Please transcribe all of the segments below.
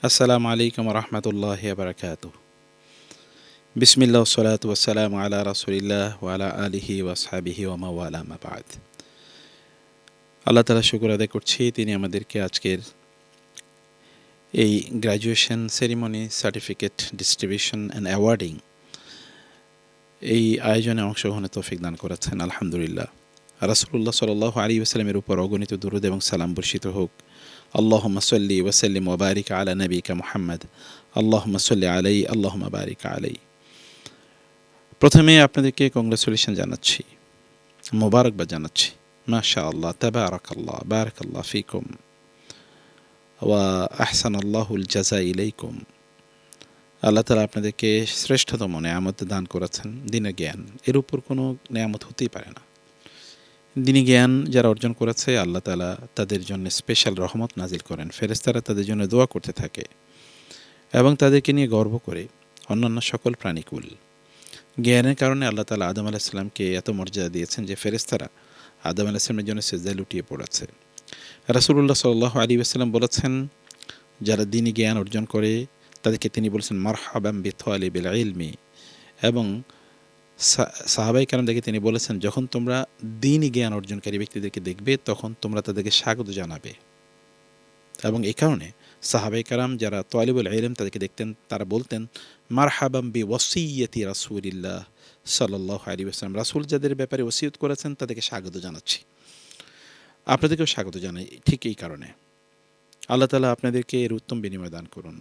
আসসালামু আলাইকুম রহমতুল্লাহ বারকাতুহ। বিসমিল্লাহ ওয়াসসালাতু ওয়াসসালামু আলা রাসূলিল্লাহ ওয়া আলা আলিহি ওয়াসহাবিহি ওয়া মাওয়ালা মা বা'দ। আল্লাহ তাআলা শুকর আদায় করছি, তিনি আমাদেরকে আজকের এই graduation ceremony, certificate distribution and awarding এই আয়োজনে অংশগ্রহণের তৌফিক দান করেছেন। আলহামদুলিল্লাহ। রাসূলুল্লাহ সাল্লাল্লাহু আলাইহি ওয়াসাল্লামের উপর অগণিত দুরূদ এবং সালাম বর্ষিত হোক। আল্লাহুম্মা সাল্লি ওয়া সাল্লিম ওয়া বারিক আলা নবিকা মুহাম্মদ। আল্লাহুম্মা সাল্লি আলাইহি আল্লাহুম্মা বারিক আলাইহি। প্রথমে আপনাদেরকে কংগ্রেচুলেশন জানাচ্ছি, মোবারকবাদ জানাচ্ছি। মাশাআল্লাহ, তাবারাকাল্লাহ, বারাকাল্লাহ ফিকুম ওয়া আহসানাল্লাহুল জাযা ইলাইকুম। আল্লাহ তাআলা আপনাদেরকে শ্রেষ্ঠতম নেয়ামত দান করেছেন, দ্বীনের জ্ঞান। এর উপর কোনো নেয়ামত হতেই পারে না। দ্বীনি জ্ঞান যারা অর্জন করেছে, আল্লাহ তাআলা তাদের জন্য স্পেশাল রহমত নাজিল করেন। ফেরেশতারা তাদের জন্য দোয়া করতে থাকে এবং তাদেরকে নিয়ে গর্ব করে অন্যান্য সকল প্রাণীকুল। জ্ঞানের কারণে আল্লাহ তাআলা আদম আলাইহিস সালামকে এত মর্যাদা দিয়েছেন যে ফেরেশতারা আদম আলাইহিস সালামের জন্য সিজদায় লুটিয়ে পড়েছে। রাসূলুল্লাহ সাল্লাল্লাহু আলাইহি ওয়াসাল্লাম বলেছেন, যারা দ্বীনি জ্ঞান অর্জন করে তাদেরকে তিনি বলেছেন মারহাবাম বিতালিবিল ইলমি। এবং সাহাবায়ে কেরামদেরকে তিনি বলেছেন, যখন তোমরা দ্বীনি জ্ঞান অর্জনকারী ব্যক্তিদেরকে দেখবে তখন তোমরা তাদেরকে স্বাগত জানাবে। এবং এই কারণে সাহাবায়ে কেরাম যারা তালিবুল ইলম তাদেরকে দেখতেন, তারা বলতেন মারহাবাম বিওয়াসিয়্যাতি রাসূলিল্লাহ সাল্লাল্লাহু আলাইহি ওয়াসাল্লাম। রাসূল যাদের ব্যাপারে ওসিয়ত করেছেন তাদেরকে স্বাগত জানাচ্ছি। আপনাদেরকেও স্বাগত জানাই ঠিক এই কারণে। আল্লাহ তাআলা আপনাদেরকে এর উত্তম বিনিময় দান করুন।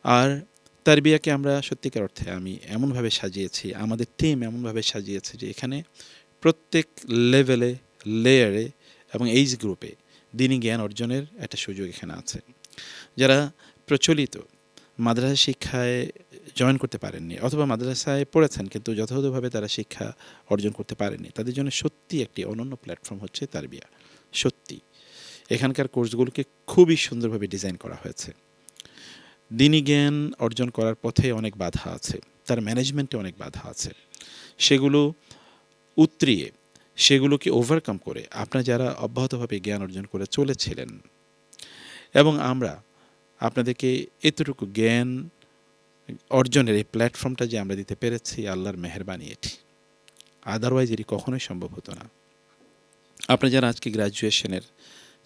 আর তারবিয়াকে আমরা সত্যিকার অর্থে আমি এমনভাবে সাজিয়েছি, আমাদের টিম এমনভাবে সাজিয়েছে যে এখানে প্রত্যেক লেভেলে, লেয়ারে এবং এইজ গ্রুপে দ্বীনি জ্ঞান অর্জনের একটা সুযোগ এখানে আছে। যারা প্রচলিত মাদ্রাসা শিক্ষায় জয়েন করতে পারেননি অথবা মাদ্রাসায় পড়েছেন কিন্তু যথাযথভাবে তারা শিক্ষা অর্জন করতে পারেননি, তাদের জন্য সত্যি একটি অনন্য প্ল্যাটফর্ম হচ্ছে তারবিয়া। সত্যি এখানকার কোর্সগুলোকে খুবই সুন্দরভাবে ডিজাইন করা হয়েছে। দ্বীনি জ্ঞান অর্জন করার পথে অনেক বাধা আছে, তার ম্যানেজমেন্টে অনেক বাধা আছে। সেগুলো উতরিয়ে, সেগুলোকে ওভারকাম করে আপনারা যারা অব্যাহতভাবে জ্ঞান অর্জন করে চলেছিলেন, এবং আমরা আপনাদেরকে এতটুকু জ্ঞান অর্জনের এই প্ল্যাটফর্মটা যে আমরা দিতে পেরেছি, আল্লাহর মেহেরবানি এটি। আদারওয়াইজ এটি কখনোই সম্ভব হতো না। আপনারা যারা আজকে গ্র্যাজুয়েশনের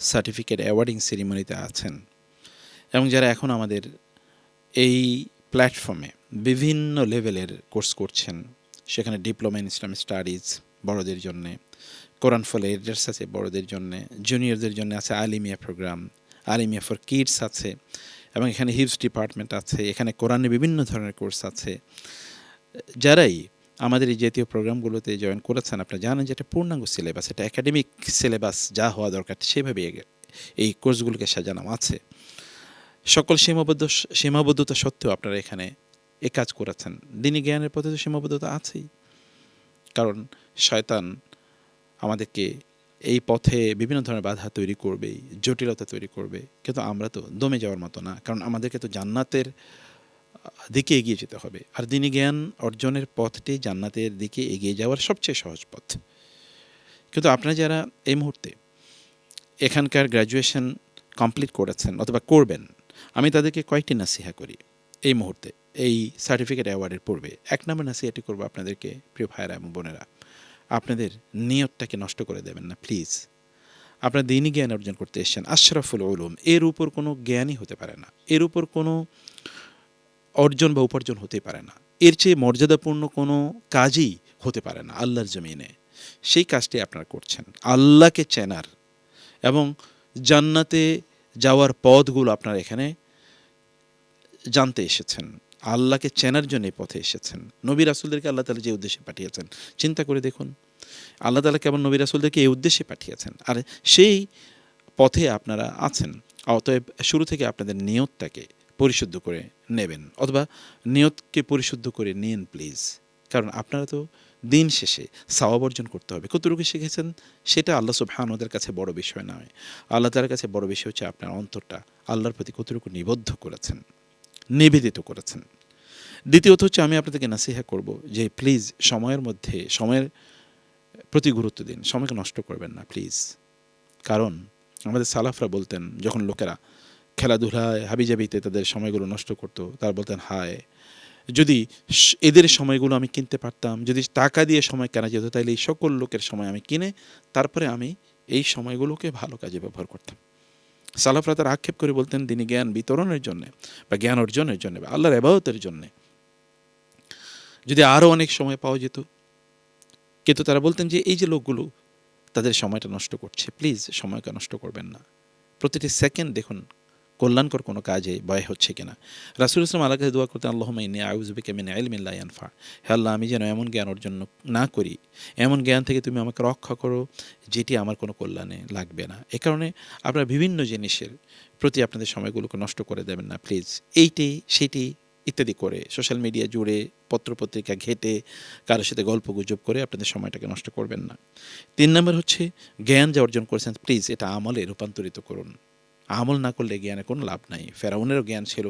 সার্টিফিকেট অ্যাওয়ার্ডিং সেরিমনিতে আছেন এবং যারা এখন আমাদের এই প্ল্যাটফর্মে বিভিন্ন লেভেলের কোর্স করছেন, সেখানে ডিপ্লোমা ইন ইসলামিক স্টাডিজ বড়দের জন্যে, কোরআন ফর এডার্স আছে বড়দের জন্যে, জুনিয়রদের জন্য আছে Alimiya program, Alimiya for kids আছে, এবং এখানে হিফজ ডিপার্টমেন্ট আছে, এখানে কোরআনের বিভিন্ন ধরনের কোর্স আছে। যারাই আমাদের এই জাতীয় প্রোগ্রামগুলোতে জয়েন করেছেন, আপনারা জানেন যে এটা পূর্ণাঙ্গ সিলেবাস, এটা একাডেমিক সিলেবাস যা হওয়া দরকার সেভাবে এই কোর্সগুলোকে সাজানো আছে। সকল সীমাবদ্ধতা সত্ত্বেও আপনারা এখানে এ কাজ করেছেন। দ্বীনি জ্ঞানের পথে তো সীমাবদ্ধতা আছেই, কারণ শয়তান আমাদেরকে এই পথে বিভিন্ন ধরনের বাধা তৈরি করবেই, জটিলতা তৈরি করবে, কিন্তু আমরা তো দমে যাওয়ার মতো না, কারণ আমাদেরকে তো জান্নাতের দিকে এগিয়ে যেতে হবে। আর দ্বীনি জ্ঞান অর্জনের পথটি জান্নাতের দিকে এগিয়ে যাওয়ার সবচেয়ে সহজ পথ। কিন্তু আপনারা যারা এই মুহূর্তে এখানকার গ্র্যাজুয়েশন কমপ্লিট করেছেন অথবা করবেন, আমি তাদেরকে কয়েকটি নাসিহা করি এই মুহূর্তে, এই সার্টিফিকেট অ্যাওয়ার্ডের পূর্বে। এক নম্বর নাসিহাটি করবো আপনাদেরকে, প্রিয় ভাইয়েরা এবং বোনেরা, আপনাদের নিয়তটাকে নষ্ট করে দেবেন না প্লিজ। আপনারা দ্বীনি জ্ঞান অর্জন করতে এসেছেন, আশরাফুল উলুম, এর উপর কোনো জ্ঞানই হতে পারে না, এর উপর কোনো অর্জন বা উপার্জন হতে পারে না, এর চেয়ে মর্যাদাপূর্ণ কোনো কাজই হতে পারে না আল্লাহর জমিনে। সেই কাজটি আপনারা করছেন আল্লাহকে চেনার এবং জান্নাতে যাওয়ার পথগুলো আপনারা এখানে জানতে এসেছেন, আল্লাহকে চেনার জন্য এই পথে এসেছেন। নবী রাসূলদেরকে আল্লাহ তাআলা যে উদ্দেশ্যে পাঠিয়েছেন, চিন্তা করে দেখুন আল্লাহ তাআলা কেমন নবী রাসূলদেরকে এই উদ্দেশ্যে পাঠিয়েছেন, আর সেই পথে আপনারা আছেন। অতএব শুরু থেকে আপনাদের নিয়তটাকে পরিশুদ্ধ করে নেবেন, অথবা নিয়তকে পরিশুদ্ধ করে নিন প্লিজ, কারণ আপনারা তো দিন শেষে সওয়াব অর্জন করতে হবে। কতটুকু শিখেছেন সেটা আল্লাহ সুবহানাহু ওয়া তাআলার কাছে বড় বিষয় নয়, আল্লাহ তাআলার কাছে বড় বিষয় হচ্ছে আপনার অন্তরটা আল্লাহর প্রতি কতটুকু নিবদ্ধ করেছেন, নিবেদিত করেছেন। দ্বিতীয়ত হচ্ছে আমি আপনাদেরকে নাসিহা করব যে প্লিজ সময়ের মধ্যে সময়ের প্রতি গুরুত্ব দিন, সময়কে নষ্ট করবেন না প্লিজ। কারণ আমাদের সালাফরা বলতেন, যখন লোকেরা খেলাধুলায় হাবিজাবিতে তাদের সময়গুলো নষ্ট করতো, তারা বলতেন হায় যদি এদের সময়গুলো আমি কিনতে পারতাম, যদি টাকা দিয়ে সময় কেনা যেত, তাহলে এই সকল লোকের সময় আমি কিনে তারপরে আমি এই সময়গুলোকে ভালো কাজে ব্যবহার করতাম। সালাফরা তার আক্ষেপ করে বলতেন তিনি জ্ঞান বিতরণের জন্য বা জ্ঞান অর্জনের জন্য বা আল্লাহর ইবাদতের জন্য যদি আরও অনেক সময় পাওয়া যেত, কিন্তু তারা বলতেন যে এই যে লোকগুলো তাদের সময়টা নষ্ট করছে, প্লিজ সময়কে নষ্ট করবেন না। প্রতিটি সেকেন্ড দেখুন কল্যাণকর কোনো কাজে ব্যয় হচ্ছে কিনা। রাসূল ইসলাম আল্লাহর কাছে দোয়া করতেন, আল্লাহুম্মা ইন্নী আউযু বিকা মিন ইলমিন লা ইয়ানফা, হে আল্লাহ আমি যেন এমন জ্ঞান অর্জন না করি, এমন জ্ঞান থেকে তুমি আমাকে রক্ষা করো যেটি আমার কোনো কল্যাণে লাগবে না। এ কারণে আপনারা বিভিন্ন জিনিসের প্রতি আপনাদের সময়গুলোকে নষ্ট করে দেবেন না প্লিজ। এইটি সেটি ইত্যাদি করে সোশ্যাল মিডিয়া জুড়ে পত্রপত্রিকা ঘেটে কারোর সাথে গল্প গুজব করে আপনাদের সময়টাকে নষ্ট করবেন না। 3 নম্বর হচ্ছে জ্ঞান যা অর্জন করেছেন প্লিজ এটা আমলে রূপান্তরিত করুন। আমল না করলে জ্ঞানে কোনো লাভ নাই। ফেরাউনেরও জ্ঞান ছিল,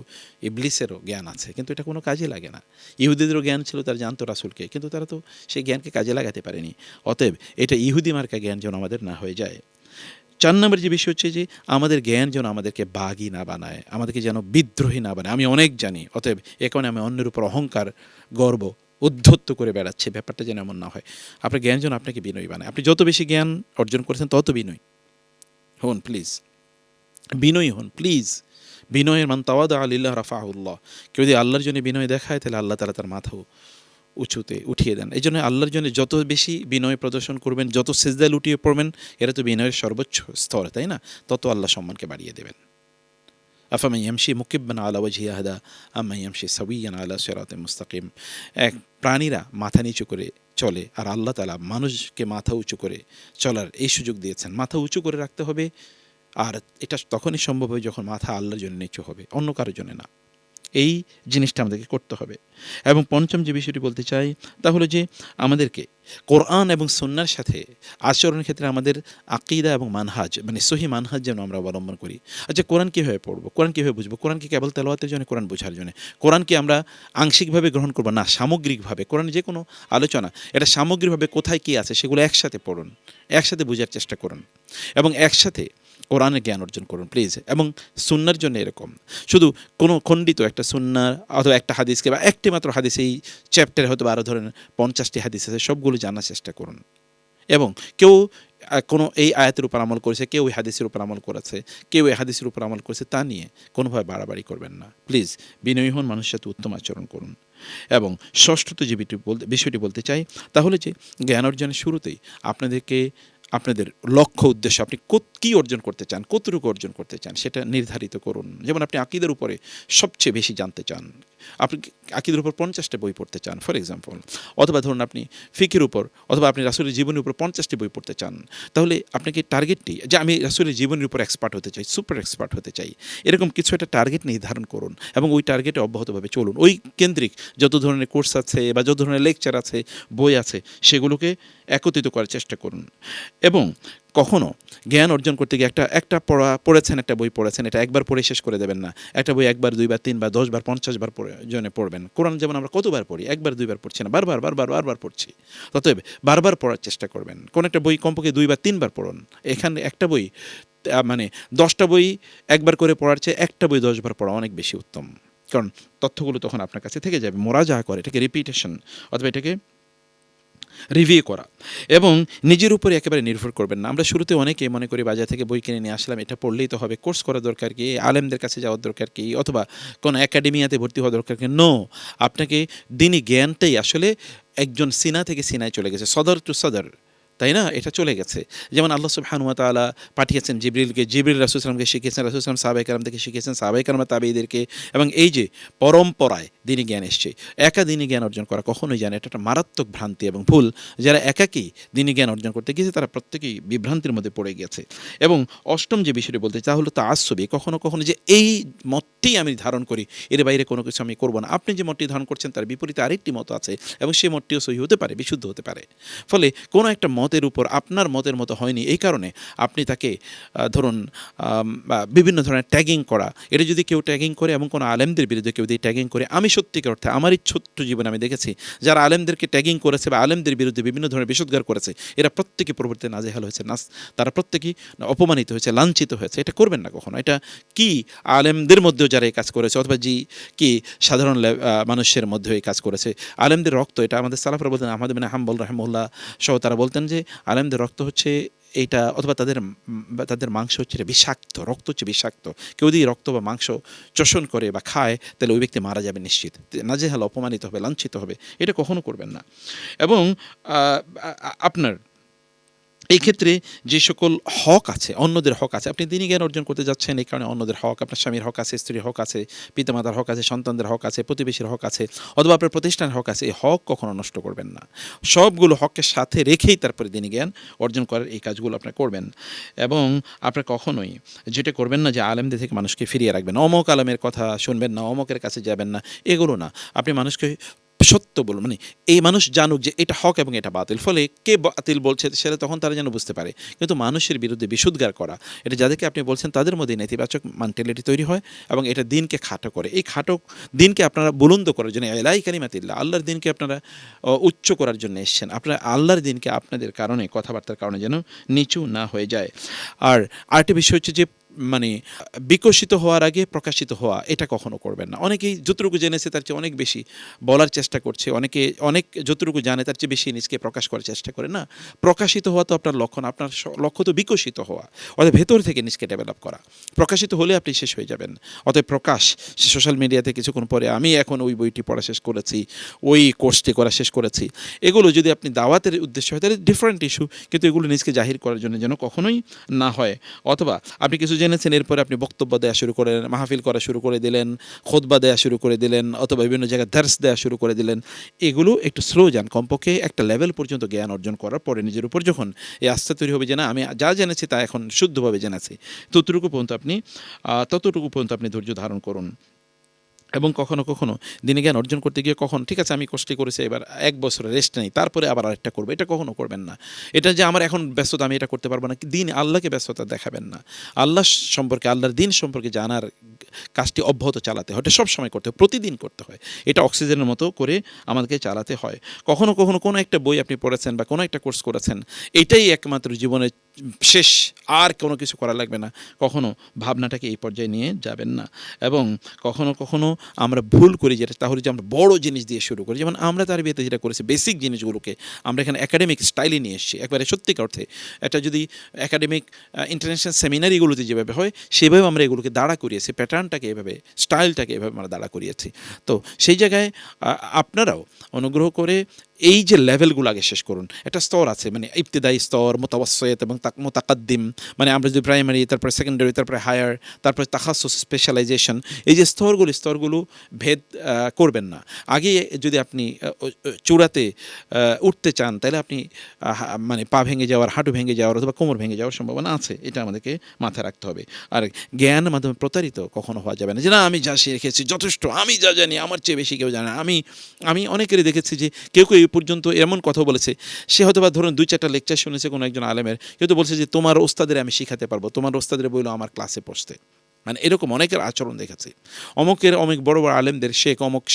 ইবলিসেরও জ্ঞান আছে, কিন্তু এটা কোনো কাজে লাগে না। ইহুদিদেরও জ্ঞান ছিল, তারা জানতো রাসূলকে, কিন্তু তারা তো সেই জ্ঞানকে কাজে লাগাতে পারেনি। অতএব এটা ইহুদি মার্কা জ্ঞান যেন আমাদের না হয়ে যায়। 4 নম্বর যে বিষয় হচ্ছে যে আমাদের জ্ঞান যেন আমাদেরকে বাগী না বানায়, আমাদেরকে যেন বিদ্রোহী না বানায়। আমি অনেক জানি, অতএব এ কারণে আমি অন্যের উপর অহংকার, গর্ব, উদ্ধত্ত করে বেড়াচ্ছে, ব্যাপারটা যেন এমন না হয়। আপনার জ্ঞান যেন আপনাকে বিনয়ী বানায়। আপনি যত বেশি জ্ঞান অর্জন করেছেন তত বিনয়ী হন প্লিজ, বিনয়ী হন প্লিজ। বিনয়ের মান তাওয়াদা লিল্লাহ রাফাহুল্লাহ। কেউ যদি আল্লাহর জন্য বিনয় দেখায় তাহলে আল্লাহ তাআলা তার মাথাও উঁচুতে উঠিয়ে দেন। এই জন্য আল্লাহর জন্য যত বেশি বিনয় প্রদর্শন করবেন, যত সিজদায় লুটিয়ে পড়বেন, এরা তো বিনয়ের সর্বোচ্চ স্তর, তাই না? তত আল্লাহ সম্মানকে বাড়িয়ে দেবেন। আফামান ইয়ামশি মুকিব্বান আলা ওয়াজহি আহদা আম্মান ইয়ামশি সাওয়িয়ান আলা সিরাতিন মুস্তাকিম। এক প্রাণীরা মাথা নিচু করে চলে, আর আল্লাহ তাআলা মানুষকে মাথা উঁচু করে চলার এই সুযোগ দিয়েছেন। মাথা উঁচু করে রাখতে হবে, আর এটা তখনই সম্ভব হয় যখন মাথা আল্লাহর জন্য নিচু হবে, অন্য কারোর জন্য না। এই জিনিসটা আমাদেরকে করতে হবে। এবং পঞ্চম যে বিষয়টি বলতে চাই তা হলো যে আমাদেরকে কোরআন এবং সুন্নাহর সাথে আচরণের ক্ষেত্রে আমাদের আকীদা এবং মানহাজ, মানে সহি মানহাজ যেন আমরা অবলম্বন করি। আচ্ছা, কোরআন কীভাবে পড়বো, কোরআন কীভাবে বুঝবো? কোরআন কি কেবল তেলাওয়াতের জন্য, কোরআন বোঝার জন্য? কোরআনকে আমরা আংশিকভাবে গ্রহণ করবো না, সামগ্রিকভাবে। কোরআনের যে কোনো আলোচনা এটা সামগ্রিকভাবে কোথায় কী আছে সেগুলো একসাথে পড়ুন, একসাথে বোঝার চেষ্টা করুন এবং একসাথে কোরআনের জ্ঞান অর্জন করুন প্লিজ। এবং সুন্নার জন্য এরকম, শুধু কোনো খণ্ডিত একটা সুন্নার অথবা একটা হাদিসকে বা একটি মাত্র হাদিস, এই চ্যাপ্টারে হয়তো আরও ধরেন 50টি হাদিস আছে, সবগুলো জানার চেষ্টা করুন। এবং কেউ কোনো এই আয়াতের উপর আমল করেছে, কেউ এই হাদিসের উপর আমল করেছে, কেউ এই হাদিসের উপর আমল করেছে, তা নিয়ে কোনোভাবে বাড়াবাড়ি করবেন না প্লিজ। বিনয়ী হন, মানুষের সাথে উত্তম আচরণ করুন। এবং ষষ্ঠত যে বিষয়টি বলতে চাই তাহলে যে জ্ঞান অর্জনের শুরুতেই আপনাদেরকে আপনাদের লক্ষ্য উদ্দেশ্য, আপনি কী অর্জন করতে চান, কতটুকু অর্জন করতে চান সেটা নির্ধারিত করুন। যেমন আপনি আকীদার উপরে সবচেয়ে বেশি জানতে চান, আপনি আকীদার উপর 50টা বই পড়তে চান ফর এক্সাম্পল, অথবা ধরুন আপনি ফিকের উপর, অথবা আপনি রাসূলের জীবনের উপর 50টি বই পড়তে চান, তাহলে আপনাকে টার্গেটটি যে আমি রাসূলের জীবনের উপর এক্সপার্ট হতে চাই, সুপার এক্সপার্ট হতে চাই, এরকম কিছু একটা টার্গেট নির্ধারণ করুন এবং ওই টার্গেটে অব্যাহতভাবে চলুন। ওই কেন্দ্রিক যত ধরনের কোর্স আছে বা যত ধরনের লেকচার আছে, বই আছে, সেগুলোকে একত্রিত করার চেষ্টা করুন। এবং কখনো জ্ঞান অর্জন করতে গিয়ে একটা পড়েছেন, একটা বই পড়েছেন, এটা একবার পড়ে শেষ করে দেবেন না। একটা বই একবার, দুইবার, তিনবার, 10বার, 50বার জন্য পড়বেন। কোরআন যেমন আমরা কতবার পড়ি, একবার দুইবার পড়ছি না, বারবার পড়ছি। অতএব বারবার পড়ার চেষ্টা করবেন। কোন একটা বই কমপক্ষে 2বার 3বার পড়ুন। এখানে একটা বই মানে 10টা বই একবার করে পড়ার চেয়ে একটা বই 10বার পড়া অনেক বেশি উত্তম, কারণ তথ্যগুলো তখন আপনার কাছে থেকে যাবে। মোরাজাহা করে, এটাকে রিপিটেশন অথবা এটাকে রিভিউ করা। এবং নিজের উপরে একেবারে নির্ভর করবেন না। আমরা শুরুতে অনেকে মনে করি বাজার থেকে বই কিনে নিয়ে আসলাম, এটা পড়লেই তো হবে, কোর্স করা দরকার কি, আলেমদের কাছে যাওয়ার দরকার কি, অথবা কোনো একাডেমিয়াতে ভর্তি হওয়া দরকার কি? নো, আপনাকে দিনী জ্ঞানটাই আসলে একজন সিনা থেকে সিনায় চলে গেছে, সদর টু সদর, তাই না? এটা চলে গেছে। যেমন আল্লাহ সুবহানাহু ওয়া তাআলা পাঠিয়েছেন জিবরিলকে, জিবরিল রাসূল সাল্লাল্লাহু আলাইহি ওয়াসাল্লামকে শিখিয়েছেন, রাসূল সাল্লাল্লাহু আলাইহি ওয়াসাল্লাম সাহাবায়ে কেরাম থেকে শিখিয়েছেন, সাহাবায়ে কেরাম তাবেঈদেরকে। এবং এই যে পরম্পরায় দ্বীনি জ্ঞান এসছে, একা দ্বীনি জ্ঞান অর্জন করা কখনোই জানে এটা একটা মারাত্মক ভ্রান্তি এবং ভুল। যারা একাকী দ্বীনি জ্ঞান অর্জন করতে গিয়েছে তারা প্রত্যেকেই বিভ্রান্তির মধ্যে পড়ে গেছে। এবং অষ্টম যে বিষয়টি বলতে চাই হলো তাআসসুবি, কখনো কখনো যে এই মতটি আমি ধারণ করি, এর বাইরে কোনো কিছু আমি করব না। আপনি যে মতটি ধারণ করছেন তার বিপরীতে আরেকটি মত আছে এবং সেই মতটিও সহিহ হতে পারে, বিশুদ্ধ হতে পারে। ফলে কোনো একটা মত মতের উপর আপনার মতের মতো হয়নি, এই কারণে আপনি তাকে ধরুন বিভিন্ন ধরনের ট্যাগিং করা, এটা যদি কেউ ট্যাগিং করে এবং কোনো আলেমদের বিরুদ্ধে কেউ যদি ট্যাগিং করে, আমি সত্যিকার অর্থে আমারই ছোট্ট জীবনে আমি দেখেছি যারা আলেমদেরকে ট্যাগিং করেছে বা আলেমদের বিরুদ্ধে বিভিন্ন ধরনের বিষোদ্গার করেছে, এরা প্রত্যেকে পরবর্তীতে নাজেহাল হয়েছে, তারা প্রত্যেকেই অপমানিত হয়েছে, লাঞ্ছিত হয়েছে। এটা করবেন না কখনো। এটা কি আলেমদের মধ্যেও যারা এই কাজ করেছে অথবা কি সাধারণ মানুষের মধ্যেও এই কাজ করেছে, আলেমদের রক্ত, এটা আমাদের সালাফরা বলতেন, আহমদ বিন হাম্বল রাহিমাহুল্লাহ সহ তারা বলতেন যে আলেমদের রক্ত হচ্ছে এইটা, অথবা তাদের মাংস হচ্ছে বিষাক্ত, রক্ত হচ্ছে বিষাক্ত। কেউ যদি রক্ত বা মাংস চোষণ করে বা খায় তাহলে ওই ব্যক্তি মারা যাবে নিশ্চিত, নাজেহাল, অপমানিত হবে, লাঞ্ছিত হবে। এটা কখনো করবেন না। এবং আপনার এই ক্ষেত্রে যে সকল হক আছে, অন্যদের হক আছে, আপনি দিনী জ্ঞান অর্জন করতে যাচ্ছেন, এই কারণে অন্যদের হক, আপনার স্বামীর হক আছে, স্ত্রীর হক আছে, পিতামাতার হক আছে, সন্তানদের হক আছে, প্রতিবেশীর হক আছে, অথবা আপনার প্রতিষ্ঠানের হক আছে, এই হক কখনো নষ্ট করবেন না। সবগুলো হকের সাথে রেখেই তারপরে দিনী জ্ঞান অর্জন করার এই কাজগুলো আপনার করবেন। এবং আপনার কখনোই যেটা করবেন না যে আলেমদের থেকে মানুষকে ফিরিয়ে রাখবেন, অমক আলেমের কথা শুনবেন না, অমকের কাছে যাবেন না, এগুলো না। আপনি মানুষকে সত্য বলুন, মানে এই মানুষ জানুক যে এটা হক এবং এটা বাতিল, ফলে কে বাতিল বলছে সেটা তখন তারা যেন বুঝতে পারে। কিন্তু মানুষের বিরুদ্ধে বিশুদ্গার করা, এটা যাদেরকে আপনি বলছেন তাদের মধ্যে নেতিবাচক মেন্টালিটি তৈরি হয় এবং এটা দিনকে খাটো করে। এই খাটো দিনকে আপনারা বুলন্দ করার জন্য, এলাই কালিমাতিল্লাহ, আল্লাহর দিনকে আপনারা উচ্চ করার জন্য এসেছেন। আপনারা আল্লাহর দিনকে আপনাদের কারণে, কথাবার্তার কারণে যেন নিচু না হয়ে যায়। আর আরেকটা বিষয় হচ্ছে যে মানে বিকশিত হওয়ার আগে প্রকাশিত হওয়া, এটা কখনো করবেন না। অনেকেই যতটুকু জেনেছে তার চেয়ে অনেক বেশি বলার চেষ্টা করছে, অনেক যতটুকু জানে তার চেয়ে বেশি নিজকে প্রকাশ করার চেষ্টা করে। না, প্রকাশিত হওয়া তো আপনার লক্ষ্য না, আপনার লক্ষ্য তো বিকশিত হওয়া, অর্থাৎ ভেতর থেকে নিজকে ডেভেলপ করা। প্রকাশিত হলে আপনি শেষ হয়ে যাবেন। অতএব প্রকাশ, সোশ্যাল মিডিয়াতে কিছুক্ষণ পরে আমি এখন ওই বইটি পড়া শেষ করেছি, ওই কোর্সটি করা শেষ করেছি, এগুলো যদি আপনি দাওয়াতের উদ্দেশ্য হয় তাহলে ডিফারেন্ট ইস্যু, কিন্তু এগুলো নিজকে জাহির করার জন্য যেন কখনোই না হয়। অথবা আপনি কিছু জেনেছেন, এরপরে আপনি বক্তব্য দেওয়া শুরু করেন, মাহফিল করা শুরু করে দিলেন, খুতবা দেওয়া শুরু করে দিলেন, অথবা বিভিন্ন জায়গায় দার্স দেওয়া শুরু করে দিলেন। এগুলো একটু স্লো যান, কমপক্ষে একটা লেভেল পর্যন্ত জ্ঞান অর্জন করার পরে নিজের উপর যখন এই আস্থা তৈরি হবে যে না আমি যা জেনেছি তা এখন শুদ্ধভাবে জেনেছি, ততটুকু পর্যন্ত আপনি ধৈর্য ধারণ করুন। এবং কখনো কখনো দিনী জ্ঞান অর্জন করতে গিয়ে কখন ঠিক আছে আমি কষ্ট করেছি, এবার 1 বছর রেস্ট নেই, তারপরে আবার আরেকটা করবো, এটা কখনো করবেন না। এটা যে আমার এখন ব্যস্ততা, আমি এটা করতে পারবো না, দিন আল্লাহকে ব্যস্ততা দেখাবেন না। আল্লাহ সম্পর্কে, আল্লাহর দিন সম্পর্কে জানার কাজটি অব্যাহত চালাতে হয়, এটা সবসময় করতে হয়, প্রতিদিন করতে হয়। এটা অক্সিজেনের মতো করে আমাদেরকে চালাতে হয়। কখনো কখনো কোনো একটা বই আপনি পড়েছেন বা কোনো একটা কোর্স করেছেন, এটাই একমাত্র জীবনের শেষ, আর কোনো কিছু করা লাগবে না, কখনো ভাবনাটাকে এই পর্যায়ে নিয়ে যাবেন না। এবং কখনো কখনো আমরা ভুল করি যেটা, তাহলে যে আমরা বড় জিনিস দিয়ে শুরু করি, যেমন আমরা তার বিয়েতে যেটা করেছি, বেসিক জিনিসগুলোকে আমরা এখানে একাডেমিক স্টাইলে নিয়ে এসেছি, একবারে সত্যিকার অর্থে একটা যদি একাডেমিক ইন্টারন্যাশনাল সেমিনারিগুলোতে যেভাবে হয় সেভাবে আমরা এগুলোকে দাঁড়া করিয়েছি, প্যাটার্নটাকে এভাবে, স্টাইলটাকে এভাবে আমরা দাঁড়া করিয়েছি। তো সেই জায়গায় আপনারাও অনুগ্রহ করে এই যে লেভেলগুলো আগে শেষ করুন। একটা স্তর আছে, মানে ইবতিদায়ী স্তর, মুতাওয়াসসিত এবং মুতাকাদ্দিম, মানে আমরা যদি প্রাইমারি, তারপরে সেকেন্ডারি, তারপরে হায়ার, তারপরে তাখাসুস, স্পেশালাইজেশন, এই যে স্তরগুলো ভেদ করবেন না। আগে যদি আপনি চূড়াতে উঠতে চান তাহলে আপনি মানে পা ভেঙে যাওয়ার, হাঁটু ভেঙে যাওয়ার অথবা কোমর ভেঙে যাওয়ার সম্ভাবনা আছে, এটা আমাদেরকে মাথায় রাখতে হবে। আর জ্ঞানের মাধ্যমে প্রতারিত কখনো হওয়া যাবে না, যে না আমি যা শিখেছি যথেষ্ট, আমি যা জানি আমার চেয়ে বেশি কেউ জানে না। আমি অনেকেরই দেখেছি যে কেউ এই পর্যন্ত এমন কথা বলেছে, সে হয়তো বা ধরুন 2-4টা লেকচার শুনেছে কোনো একজন আলেমের, কেউ তো বলছে যে তোমার ওস্তাদের আমি শিখাতে পারবো, তোমার ওস্তাদের বইলো আমার ক্লাসে পড়তে। মানে এরকম অনেকের আচরণ দেখেছি। অনেক বড় বড় আলেমদের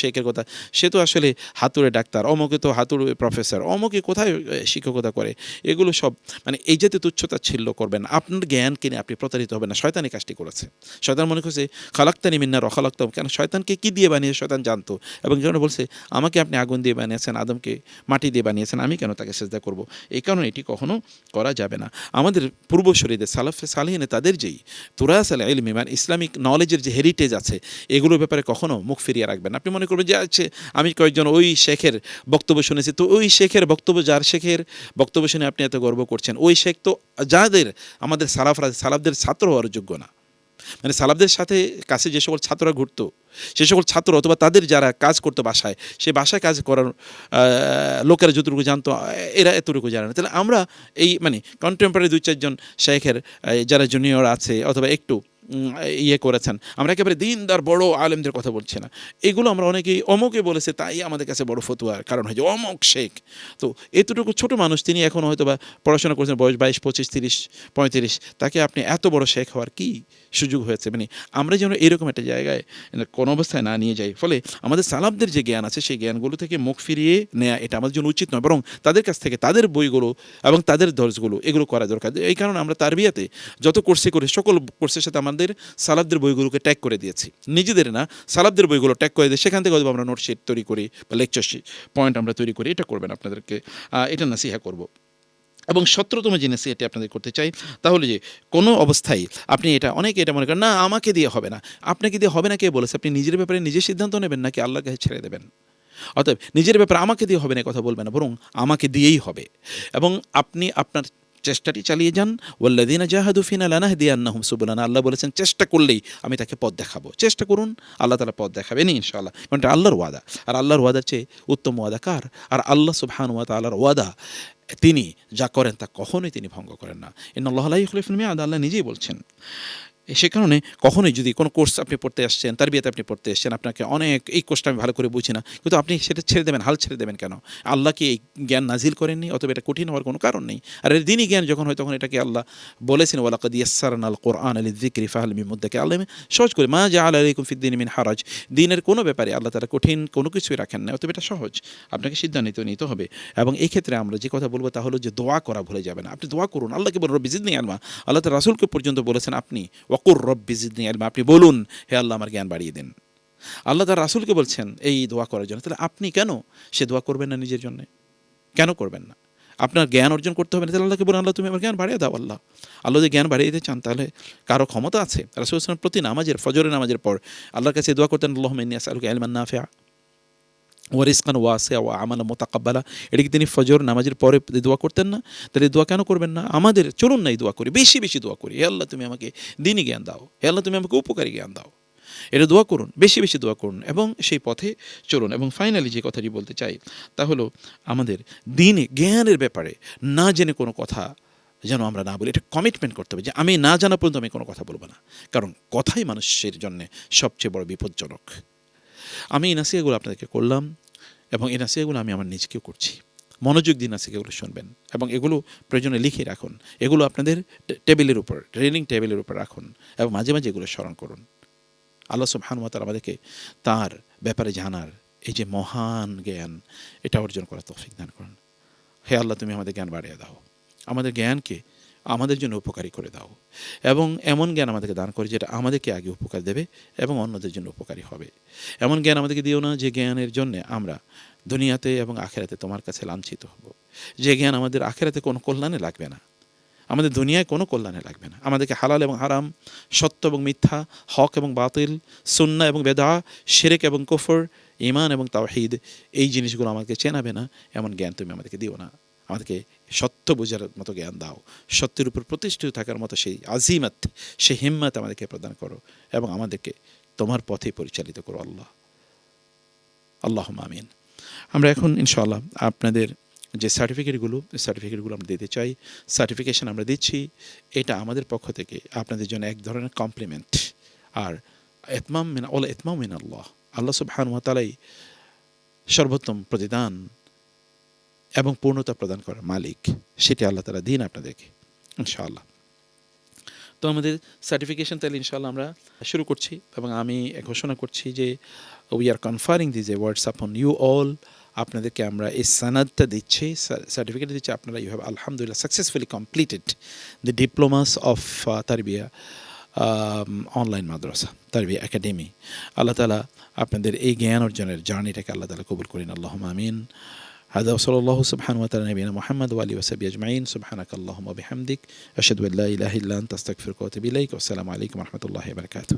শেখের কথা, সে তো আসলে হাতুড়ে ডাক্তার, অমুকে তো হাতুড়ে প্রফেসর, অমুকে কোথায় শিক্ষকতা করে, এগুলো সব মানে এই জাতীয় তুচ্ছতা ছিল্ল করবেন। আপনার জ্ঞান কিনে আপনি প্রতারিত হবেন না। শয়তানি কাজটি করেছে, শয়তান মনে করছে খালাক্তানি মিন নার ওয়া খালাক্তাহু, কেন শয়তানকে কি দিয়ে বানিয়েছে শয়তান জানতো, এবং যখন বলছে আমাকে আপনি আগুন দিয়ে বানিয়েছেন, আদমকে মাটি দিয়ে বানিয়েছেন, আমি কেন তাকে সেজদা করব। এই কারণে এটি কখনো করা যাবে না। আমাদের পূর্বসূরীদের সালাফে সালিহিনে তাদের যেই তুরাস আল ইলমি, মানে ইসলামিক নলেজের যে হেরিটেজ আছে, এগুলোর ব্যাপারে কখনো মুখ ফিরিয়ে রাখবেন। আপনি মনে করবেন যে আছে আমি কয়েকজন ওই শেখের বক্তব্য শুনেছি, তো ওই শেখের বক্তব্য, যার শেখের বক্তব্য শুনে আপনি এত গর্ব করছেন, ওই শেখ তো যাদের আমাদের সালাফদের ছাত্র হওয়ার যোগ্য না। মানে সালাফদের সাথে কাছে যে সকল ছাত্ররা ঘুরতো, সে সকল ছাত্র অথবা তাদের যারা কাজ করতো বাসায়, সে বাসায় কাজ করার লোকেরা যতটুকু জানতো এরা এতটুকু জানে না। তাহলে আমরা এই মানে কন্টেম্পোরারি 2-4 জন শেখের যারা জুনিয়র আছে অথবা একটু ইয়ে করেছেন, আমরা একেবারে দিনদার বড় আলেমদের কথা বলছি না। এগুলো আমরা অনেকেই অমুকে বলেছে তাই আমাদের কাছে বড় ফতুয়ার কারণ হয় যে অমুক শেখ। তো এতটুকু ছোট মানুষ, তিনি এখন হয়তো বা পড়াশোনা করছেন, বয়স 22, 25, 30, 35, তাকে আপনি এত বড় শেখ হওয়ার কি সুযোগ হয়েছে? মানে আমরা যেন এরকম একটা জায়গায় কোনো অবস্থায় না নিয়ে যাই। ফলে আমাদের সালাফদের যে জ্ঞান আছে সেই জ্ঞানগুলো থেকে মুখ ফিরিয়ে নেওয়া এটা আমাদের জন্য উচিত নয়, বরং তাদের কাছ থেকে তাদের বইগুলো এবং তাদের দর্শগুলো এগুলো করা দরকার। এই কারণে আমরা তারবিয়াতে যত কোর্সে করে সকল কোর্সের সাথে আমাদের সালাফদের বইগুলোকে ট্যাগ করে দিয়েছি, নিজেদের না, সালাফদের বইগুলো ট্যাগ করে দিয়ে সেখান থেকে হয়তো আমরা নোটশিট তৈরি করি বা লেকচার পয়েন্ট আমরা তৈরি করি। এটা করবেন, আপনাদেরকে এটা নাসিহা করব। এবং 17তম যে নসিহতটি আপনাদের করতে চাই তাহলে যে কোনো অবস্থায় আপনি অনেকে এটা মনে করেন না আমাকে দিয়ে হবে না। আপনাকে দিয়ে হবে না কে বলেছে? আপনি নিজের ব্যাপারে নিজে সিদ্ধান্ত নেবেন নাকি আল্লাহর কাছে ছেড়ে দেবেন? অতএব নিজের ব্যাপারে আমাকে দিয়ে হবে না কথা বলবেন না, বরং আমাকে দিয়েই হবে। এবং আপনি আপনার চেষ্টাটি চালিয়ে যান। ওয়াল্লাযীনা জাহাদু ফিনা লানাহদিয়ান্নাহুম সুবুলানা, আল্লাহ বলেছেন চেষ্টা করলেই আমি তাকে পথ দেখাবো। চেষ্টা করুন, আল্লাহ তাআলা পথ দেখাবেনই ইনশাআল্লাহ। কারণ এটা আল্লাহর ওয়াদা, আর আল্লাহর ওয়াদার চেয়ে উত্তম ওয়াদা কার? আর আল্লাহ সুবহানাহু ওয়া তাআলার ওয়াদা, তিনি যা করেন তা কখনোই তিনি ভঙ্গ করেন না। ইন্নাল্লাহা লা ইউখলিফুল মিয়াদ, আল্লাহ নিজেই বলছেন। সে কারণে কখনোই যদি কোনো কোর্স আপনি পড়তে আসছেন, তারবিয়াতে আপনি পড়তে এসেছেন, আপনাকে অনেক এই কোর্সটা আমি ভালো করে বুঝি না, কিন্তু আপনি সেটা ছেড়ে দেবেন, হাল ছেড়ে দেবেন কেন? আল্লাহ কি এই জ্ঞান নাজিল করেননি? অথবা এটা কঠিন হওয়ার কোনো কারণ নেই। আর এর দিনই জ্ঞান যখন হয় তখন এটাকে আল্লাহ বলেছেন ওয়ালাকাদ ইয়াসসারনাল কুরআনা লিযিকরি ফাহাল মিন মুদ্দাকির, আল্লাহ সহজ করে মা জাআলা আলাইকুম ফিদ-দীনি মিন হারাজ, দিনের কোনো ব্যাপারে আল্লাহ তাআলা কঠিন কোনো কিছুই রাখেন না, অতএব এটা সহজ, আপনাকে সিদ্ধান্ত নিতে হবে। এবং এই ক্ষেত্রে আমরা যে কথা বলবো তা হলো যে দোয়া করা ভুলে যাবে না। আপনি দোয়া করুন, আল্লাহকে বলুন রব্বি জিদনি ইলমা, আল্লাহ তাআলা রাসূলকে পর্যন্ত বলেছেন আপনি ওয়াকুর রব্বি জিদনি ইলমা, আপনি বলুন হে আল্লাহ আমার জ্ঞান বাড়িয়ে দিন। আল্লাহ তার রাসূলকে বলছেন এই দোয়া করার জন্য, তাহলে আপনি কেন সে দোয়া করবেন না নিজের জন্য? কেন করবেন না? আপনার জ্ঞান অর্জন করতে হবে না, তাহলে আল্লাহকে বলুন আল্লাহ তুমি আমার জ্ঞান বাড়িয়ে দাও। আল্লাহ যদি জ্ঞান বাড়িয়ে দিতে চান তাহলে কারো ক্ষমতা আছে? রাসূল সাল্লাল্লাহু আলাইহি ওয়াসাল্লাম প্রতি নামাজের ফজরের নামাজের পর আল্লাহর কাছে দোয়া করতেন আল্লাহুম্মা ইন্নী আসআলুকা ইলমান নাফিআ ওয়া রিজকান ওয়াসিআ ওয়া আমালান মুতাকাব্বালা। এটা কি তিনি ফজর নামাজের পরে দোয়া করতেন না? তাহলে দোয়া কেন করবেন না? আমাদের চলুন না এই দোয়া করি, বেশি বেশি দোয়া করি, হে আল্লাহ তুমি আমাকে দ্বীনি জ্ঞান দাও, হে আল্লাহ তুমি আমাকে উপকারী জ্ঞান দাও। এটা দোয়া করুন, বেশি বেশি দোয়া করুন এবং সেই পথে চলুন। এবং ফাইনালি যে কথাটি বলতে চাই তা হলো আমাদের দ্বীনে জ্ঞানের ব্যাপারে না জেনে কোনো কথা যেন আমরা না বলি। এটা কমিটমেন্ট করতে হবে যে আমি না জানা পর্যন্ত আমি কোনো কথা বলবো না, কারণ কথাই মানুষের জন্য সবচেয়ে বড় বিপজ্জনক। আমি এই নাসিহাগুলো আপনাদেরকে করলাম এবং এই নাসিহাগুলো আমি আমার নিজকেও করছি। মনোযোগ দিন নাসিহাগুলো শুনবেন এবং এগুলো প্রয়োজনে লিখে রাখুন, এগুলো আপনাদের টেবিলের উপর, ট্রেনিং টেবিলের উপর রাখুন এবং মাঝে মাঝে এগুলো স্মরণ করুন। আল্লাহ সুবহানাহু ওয়া তাআলা আমাদেরকে তার ব্যাপারে জানার এই যে মহান জ্ঞান এটা অর্জন করার তৌফিক দান করুন। হে আল্লাহ তুমি আমাদের জ্ঞান বাড়িয়ে দাও, আমাদের জ্ঞানকে আমাদের জন্য উপকারী করে দাও এবং এমন জ্ঞান আমাদেরকে দান করে যেটা আমাদেরকে আগে উপকার দেবে এবং অন্যদের জন্য উপকারী হবে। এমন জ্ঞান আমাদেরকে দিও না যে জ্ঞানের জন্য আমরা দুনিয়াতে এবং আখিরাতে তোমার কাছে লাঞ্ছিত হব, যে জ্ঞান আমাদের আখিরাতে কোনো কল্যাণে লাগবে না, আমাদের দুনিয়ায় কোনো কল্যাণে লাগবে না। আমাদেরকে হালাল এবং হারাম, সত্য এবং মিথ্যা, হক এবং বাতিল, সুন্নাহ এবং বেদা, শিরক এবং কুফর, ঈমান এবং তাওহীদ, এই জিনিসগুলো আমাদেরকে চেনাবে না এমন জ্ঞান তুমি আমাদেরকে দিও না। আমাদেরকে সত্য বোঝার মতো জ্ঞান দাও, সত্যের উপর প্রতিষ্ঠিত থাকার মতো সেই আজিমত, সেই হিম্মত আমাদেরকে প্রদান করো এবং আমাদেরকে তোমার পথে পরিচালিত করো। আল্লাহুম্মা আমিন। আমরা এখন ইনশাআল্লাহ আপনাদের যে সার্টিফিকেটগুলো আমরা দিতে চাই, সার্টিফিকেশন আমরা দিচ্ছি, এটা আমাদের পক্ষ থেকে আপনাদের জন্য এক ধরনের কমপ্লিমেন্ট। আর ইতমাম মিন আল্লাহ, আল্লাহ সুবহানাহু ওয়া তাআলাই সর্বোত্তম প্রতিদান এবং পূর্ণতা প্রদান করার মালিক, সেটি আল্লাহ তাআলা দিন আপনাদেরকে ইনশাআল্লাহ। তো আমাদের সার্টিফিকেশন তাহলে ইনশাআল্লাহ আমরা শুরু করছি এবং আমি ঘোষণা করছি যে we are conferring this awards upon you all. আপনাদেরকে আমরা এই সনদটা দিচ্ছি, সার্টিফিকেট দিচ্ছি, আপনারা ইউ হ্যাভ আলহামদুলিল্লাহ successfully completed the diplomas of Tarbiya online মাদ্রাসা তারবিয়া একাডেমি। আল্লাহ তাআলা আপনাদের এই জ্ঞান অর্জনের জার্নিটাকে আল্লাহ তাআলা কবুল করেন। আল্লাহুম্মা আমিন। هذا وصلى الله سبحانه وتعالى نبينا محمد وآله وصحبه أجمعين. سبحانك اللهم وبحمدك أشهد أن لا إله إلا أنت أستغفرك وأتوب إليك. والسلام عليكم ورحمة الله وبركاته.